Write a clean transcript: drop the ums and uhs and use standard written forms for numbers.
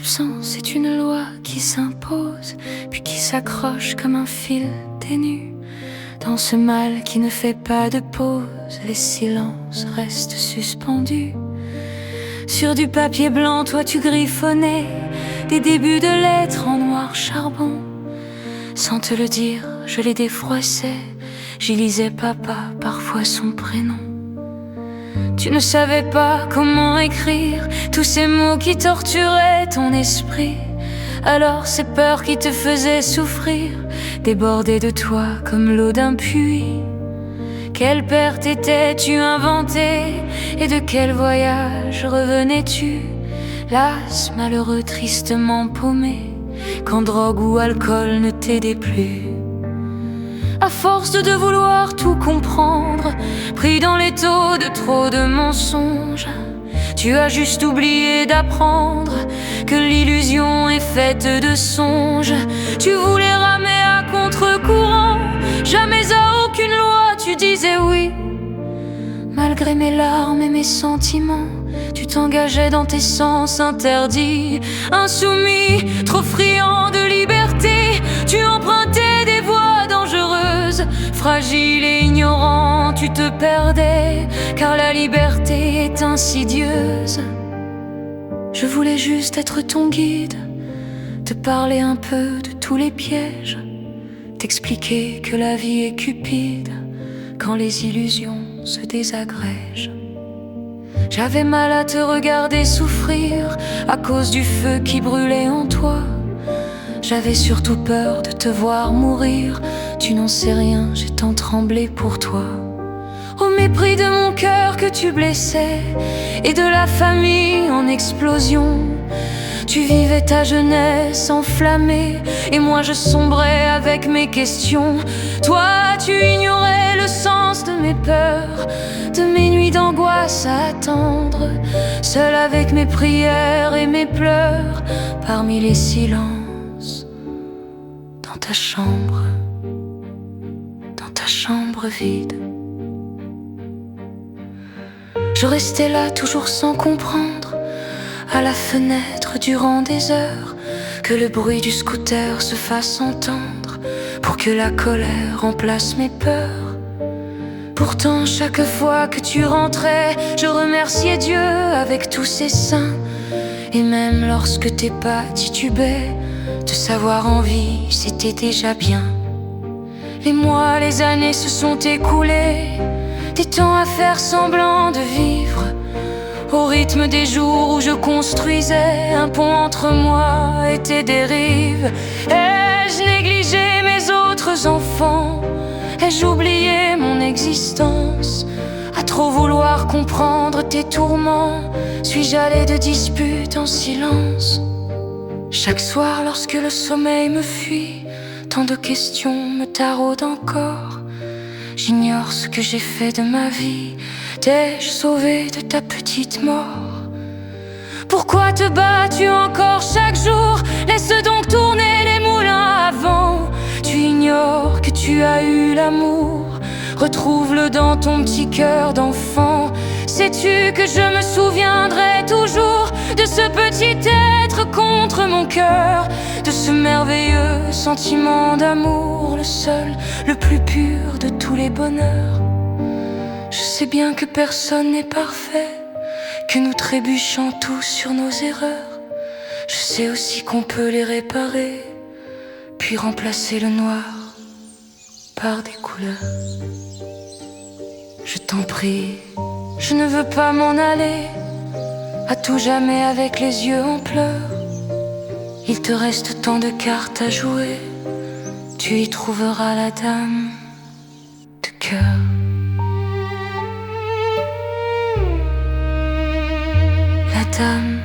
L'absence est une loi qui s'impose, puis qui s'accroche comme un fil ténu. Dans ce mal qui ne fait pas de pause, les silences restent suspendus. Sur du papier blanc, toi tu griffonnais des débuts de lettres en noir charbon. Sans te le dire, je les défroissais, j'y lisais papa, parfois son prénom. Tu ne savais pas comment écrire tous ces mots qui torturaient ton esprit. Alors ces peurs qui te faisaient souffrir débordaient de toi comme l'eau d'un puits. Quelle perte étais-tu inventé, et de quel voyage revenais-tu? Las, malheureux, tristement paumé, quand drogue ou alcool ne t'aidait plus. À force de vouloir tout comprendre, pris dans les taux de trop de mensonges, tu as juste oublié d'apprendre que l'illusion est faite de songes. Tu voulais ramer à contre-courant, jamais à aucune loi tu disais oui. Malgré mes larmes et mes sentiments, tu t'engageais dans tes sens interdits. Insoumis, trop friand de liberté, tu empruntais des voies dangereuses. Fragile et ignorant, tu te perdais, car la liberté est insidieuse. Je voulais juste être ton guide, te parler un peu de tous les pièges, t'expliquer que la vie est cupide quand les illusions se désagrègent. J'avais mal à te regarder souffrir à cause du feu qui brûlait en toi. J'avais surtout peur de te voir mourir. Tu n'en sais rien, j'ai tant tremblé pour toi. Au mépris de mon cœur que tu blessais et de la famille en explosion, tu vivais ta jeunesse enflammée et moi je sombrais avec mes questions. Toi tu ignorais le sens de mes peurs, de mes nuits d'angoisse à attendre, seul avec mes prières et mes pleurs, parmi les silences, dans ta chambre vide. Je restais là toujours sans comprendre, à la fenêtre durant des heures, que le bruit du scooter se fasse entendre, pour que la colère remplace mes peurs. Pourtant chaque fois que tu rentrais, je remerciais Dieu avec tous ses saints. Et même lorsque tes pas titubaient, te savoir en vie, c'était déjà bien. Les mois, les années se sont écoulés, des temps à faire semblant de vivre, au rythme des jours où je construisais un pont entre moi et tes dérives. Ai-je négligé mes autres enfants? Ai-je oublié mon existence? À trop vouloir comprendre tes tourments, suis-je allé de dispute en silence? Chaque soir lorsque le sommeil me fuit, tant de questions me taraudent encore. J'ignore ce que j'ai fait de ma vie. T'ai-je sauvé de ta petite mort? Pourquoi te bats-tu encore chaque jour? Laisse donc tourner les moulins à vent. Tu ignores que tu as eu l'amour, retrouve-le dans ton petit cœur d'enfant. Sais-tu que je me souviendrai toujours de ce petit être contre mon cœur, de ce merveilleux sentiment d'amour, le seul, le plus pur de tous les bonheurs. Je sais bien que personne n'est parfait, que nous trébuchons tous sur nos erreurs. Je sais aussi qu'on peut les réparer, puis remplacer le noir par des couleurs. Je t'en prie, je ne veux pas m'en aller à tout jamais avec les yeux en pleurs. Il te reste tant de cartes à jouer, tu y trouveras la dame de cœur. La dame